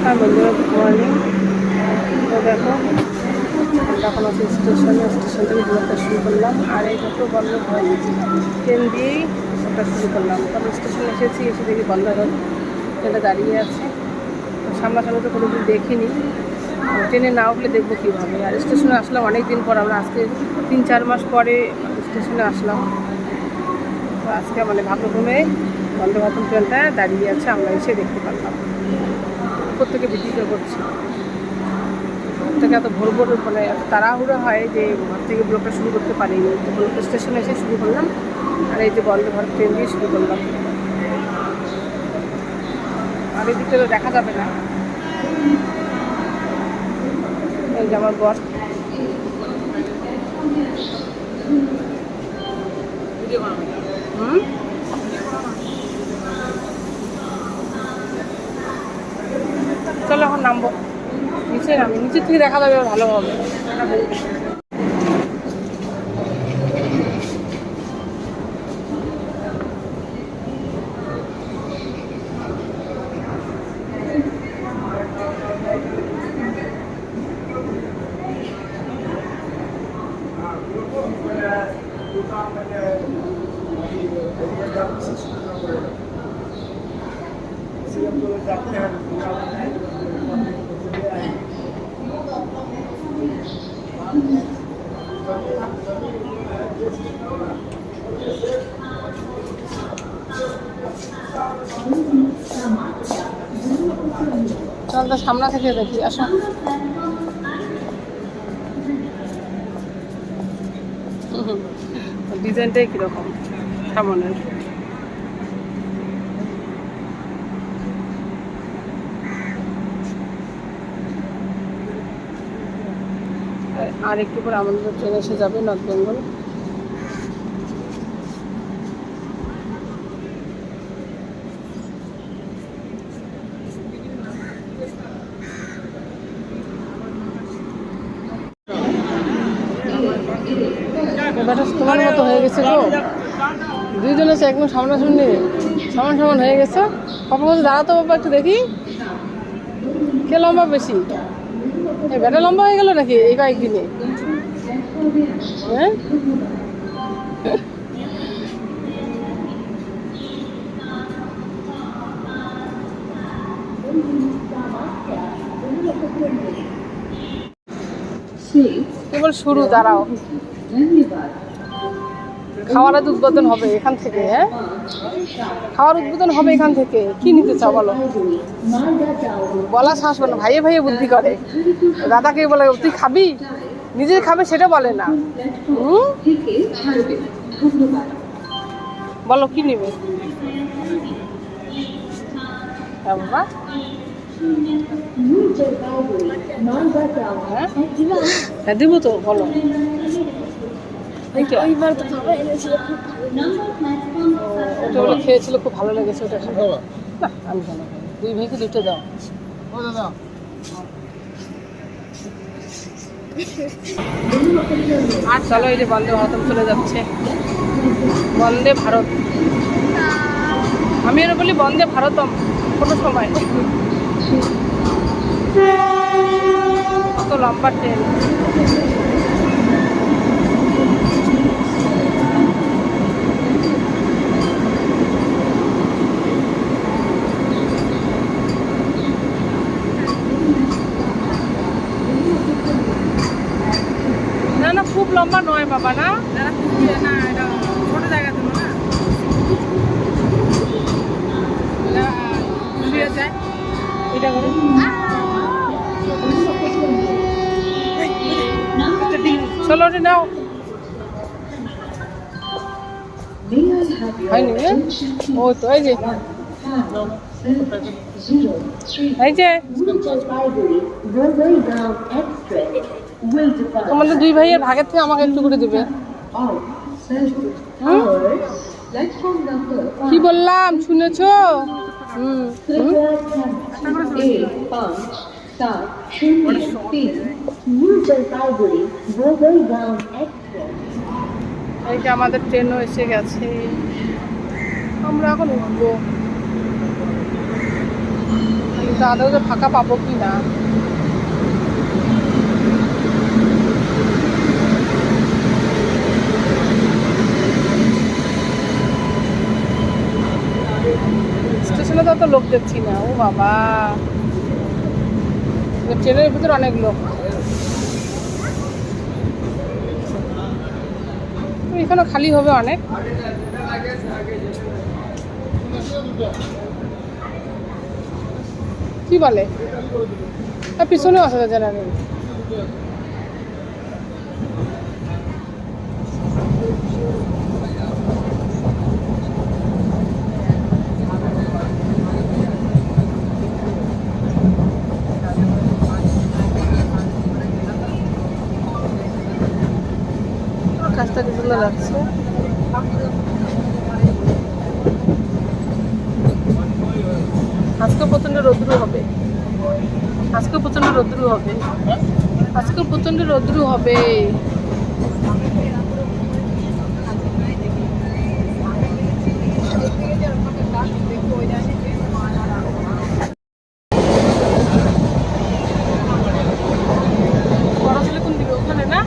হ্যাঁ বন্ধুরা, good morning. তো দেখো, এখন আছে স্টেশন থেকে ব্লগটা শুরু করলাম। আর এই দেখো বন্ধ ভারত ট্রেন দিয়েই ওটা শুরু করলাম। তবে স্টেশনে এসে দেখি বন্ধ ভারত ট্রেনটা দাঁড়িয়ে আছে। সামনাসামনি তো কোনোদিন দেখিনি, ট্রেনে না উঠলে দেখবো কীভাবে। আর স্টেশনে আসলাম অনেক দিন পর, আমরা আজকে 3-4 মাস পরে স্টেশনে আসলাম। তো আজকে মানে ভাগ্যক্রমে বন্দে ভারত ট্রেনটা দাঁড়িয়ে আছে, আমরা এসে দেখতে পারলাম। উপর থেকে ভিডিও করছি, থেকে এত ভোর মানে এত তাড়াহুড়ো হয় যে ঘর থেকে ব্লগটা শুরু করতে পারিনি। তো ব্লগ স্টেশনে এসে শুরু করলাম। আর এই যে বন্দে ভারত ট্রেন দিয়ে শুরু করলাম। আর এই দিকটা তো দেখা যাবে না। এই যে আমার বস, চলো এখন নামবো। নিচের থেকে দেখা যাবে ভালো হবে। চল তো সামনে থেকে দেখি, আসো। ডিজাইনটাই কিরকম সামনের। আর একটু পরে আমাদের ট্রেন এসে যাবে নর্থ বেঙ্গল। ব্যাটা তোমার মতো হয়ে গেছে গো, দুইজন আছে একদম সামনাসামনি, সমান হয়ে গেছে। কখন বলছে দাঁড়াতো বাবা একটু দেখি কে লম্বা বেশি। এই ব্যাটা লম্বা হয়ে গেল নাকি এই কয়েকদিনে? হ্যাঁ, কেবল শুরু, দাঁড়াও। খাওয়ার উদ্বোধন হবে এখান থেকে। হ্যাঁ, খাওয়ার উদ্বোধন হবে এখান থেকে। কি নিতে চাও বলো? বলা সাহস না, ভাইয়ে ভাইয়ে বুদ্ধি করে। দাদাকে বলে তুই খাবি, নিজে খাবে সেটা বলে না। বলো কি নিবে? হ্যাঁ বাবা, হ্যাঁ দিব তো, বলো। ওটা বলে খেয়েছিল, খুব ভালো লেগেছে ওটা। না আমি জানো, দুই ভাইকে দুটো দাও। আর চলো, এই যে বন্দে ভারতম চলে যাচ্ছে। বন্দে ভারত, আমি এর বলি বন্দে ভারতম কোনো সময়। কত লম্বা ট্রেন। না না, খুব লম্বা নয় বাবা, না না, এটা ছোট জায়গা ছিল না, যায় এটা করে। চলো রে, নাও। হয়নি? ও তো এই যে, এই যে তোমাদের দুই ভাইয়ের ভাগের থেকে আমাকে একটু করে দেবে। কি বললাম শুনেছ? এই যে আমাদের ট্রেনও এসে গেছে, আমরা এখন উঠবো। কিন্তু আদৌ যে ফাঁকা পাবো কি না। স্টেশনে তো অত লোক দেখছি না। ও বাবা, ট্রেনের ভিতরে অনেক লোক। এখানে খালি হবে অনেক। কি বলে পিছনেও আছে জেনারেল। কাজটা কি সুন্দর লাগছে। আজকে প্রচন্ড রোদ্রু হবে। আজকে প্রচন্ড রোদ্রু হবে। আজকে প্রচন্ড রোদ্রু হবে। পড়াশোনা কোন দিকে? ওখানে না,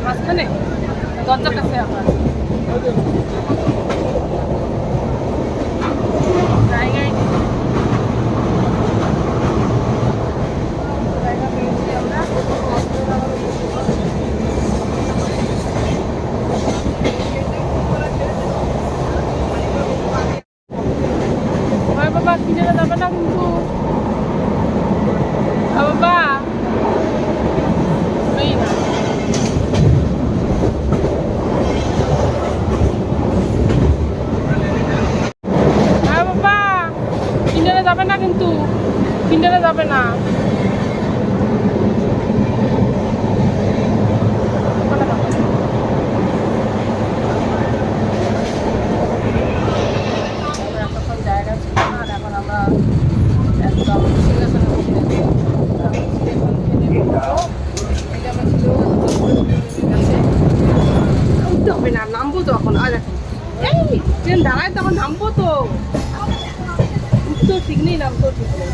মাঝখানে দরজার কাছে আমার জায়গায় বাবা কিনে যাবে না কিন্তু। বাবা নেই না। বাবা কিনে যাবে না কিন্তু, কিনে যাবে না। জায়গা ছিল না, আর এখন আমরা একদম সিংহাসনে বসে আছি। উঠতে হবে না, নামবো তো এখন। আর ট্রেন দাঁড়ায় তখন নামবো তো। উঠতেও ঠিক নেই, নামতেও ঠিক নেই।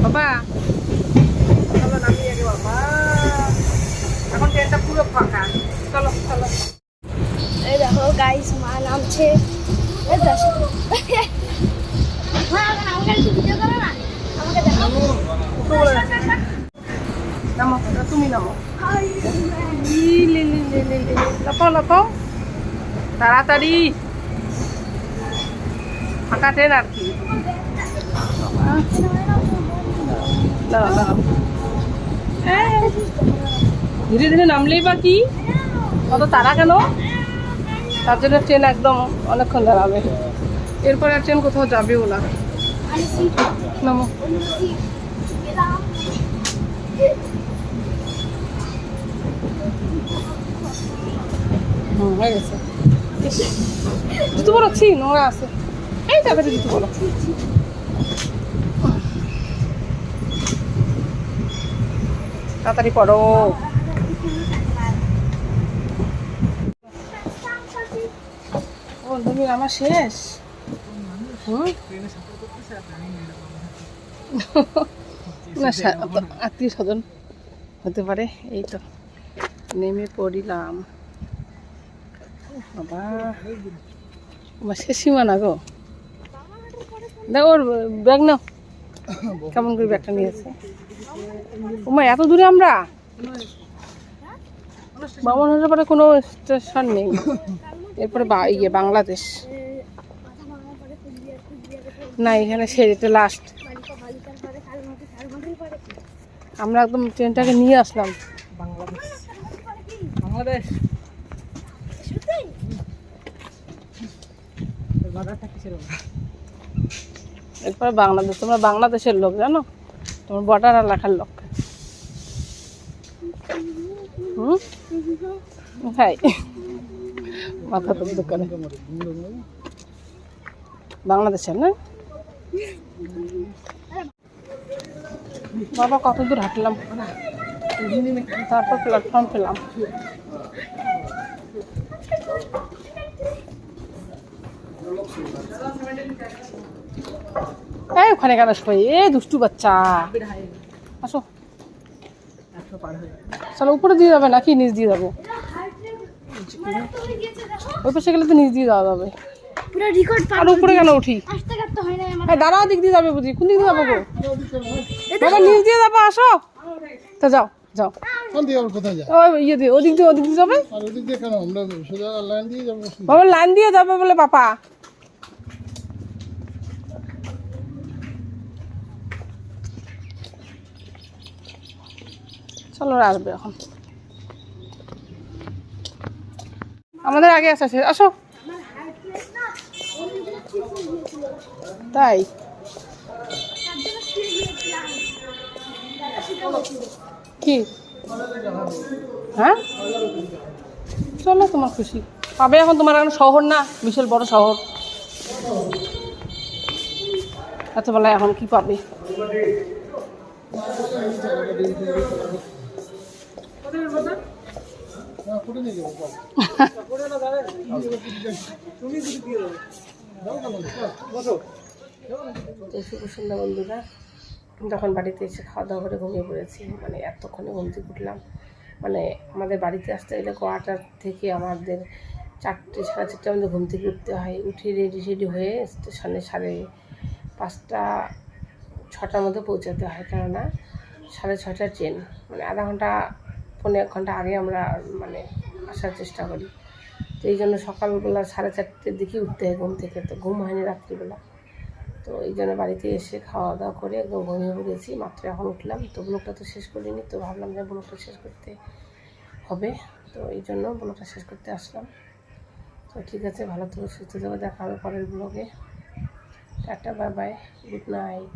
বাবা চলো নামি আগে বাবা। এখন ট্রেনটা পুরো ফাঁকা। চলো চলো। এই দেখো গাইস, মা নামছে। নামো, তুমি নামো। লাফাও লাফাও তাড়াতাড়ি। ফাঁকা ট্রেন আর কি। ধীরে ধীরে নামলেই বা কি, অত তাড়া কেন? তার জন্য ট্রেন একদম অনেকক্ষণ দাঁড়াবে। এরপরে আর ট্রেন কোথাও যাবেও না। নামো। হয়ে গেছে। জুতো পড়াচ্ছি, নোংরা আছে। এই যাবে জুতো পড়ো। তাড়াতাড়ি পড়ো। তুমি আমার শেষ। আত্মীয় স্বজন হতে পারে। এই তো নেমে পড়িলাম। বাবা আমার শেষ সীমানা গো। দেখো ওর ব্যাগ নাও। কেমন করে ব্যাগটা নিয়েছে। ওমা এত দূরে আমরা। বামনহাটের পরে কোনো স্টেশন নেই। এরপরে বাংলাদেশ না, এখানে এটা লাস্ট। আমরা একদম ট্রেনটাকে নিয়ে আসলাম। বাংলাদেশ এরপরে বাংলাদেশ। তোমরা বাংলাদেশের লোক জানো, তোমার বর্ডার এলাকার লোক। হ্যাঁ, মাথা তো দোকানে বাংলাদেশের না। বাবা কত দূর হাঁটলাম, তারপর প্ল্যাটফর্ম পেলাম। এই ওখানে কেন সবাই এ দুষ্টু বাচ্চা আসো চলো উপরে দিয়ে যাবে নাকি নিচ দিয়ে যাবো ওই পাশে গেলে তো নিচ দিয়ে যাওয়া যাবে পুরো রেকর্ড আর উপরে কেন উঠি আসতে কাটতে হয় না আমার দাঁড়াও দিক দিয়ে যাবে বুঝি কোন দিক দিয়ে যাবো গো বাবা নিচ দিয়ে যাবো আসো তা যাও যাও কোথায় যায় ওই ইয়ে দিয়ে ওদিক দিয়ে যাবে আর ওদিক দিয়ে কেন আমরা সোজা লাইন দিয়ে যাবো বাবা লাইন দিয়ে যাবে বলে পাপা চলো ওরা আসবে এখন আমাদের আগে আসা আসো তাই কি হ্যাঁ চলো তোমার খুশি পাবে এখন তোমার এখন শহর না বিশাল বড় শহর এত বেলায় এখন কি পাবে শুভ সন্ধ্যা বন্ধুরা যখন বাড়িতে এসে খাওয়া দাওয়া করে ঘুমিয়ে পড়েছি মানে এতক্ষণে ঘুম থেকে উঠলাম মানে আমাদের বাড়িতে আসতে গেলে কোয়ার্টার থেকে আমাদের 4টে সাড়ে 4টে আমাদের ঘুম থেকে উঠতে হয় উঠে রেডি হয়ে স্টেশনে 5:30 6টার মধ্যে পৌঁছাতে হয় কেননা 6:30 ট্রেন মানে আধা ঘন্টা 1.5 ঘন্টা আগে আমরা মানে আসার চেষ্টা করি তো এই জন্য সকালবেলা 4:30টার দিকে উঠতে হয় ঘুম থেকে তো ঘুম হয়নি রাত্রিবেলা তো এই জন্য বাড়িতে এসে খাওয়া দাওয়া করে একদম ঘুমিয়ে পড়েছি মাত্র এখন উঠলাম তো ব্লগটা তো শেষ করিনি তো ভাবলাম যে ব্লগটা শেষ করতে হবে তো এই জন্য ব্লগটা শেষ করতে আসলাম তো ঠিক আছে ভালো থেকো সুস্থ থেকো দেখা হবে পরের ব্লগে tata bye bye good night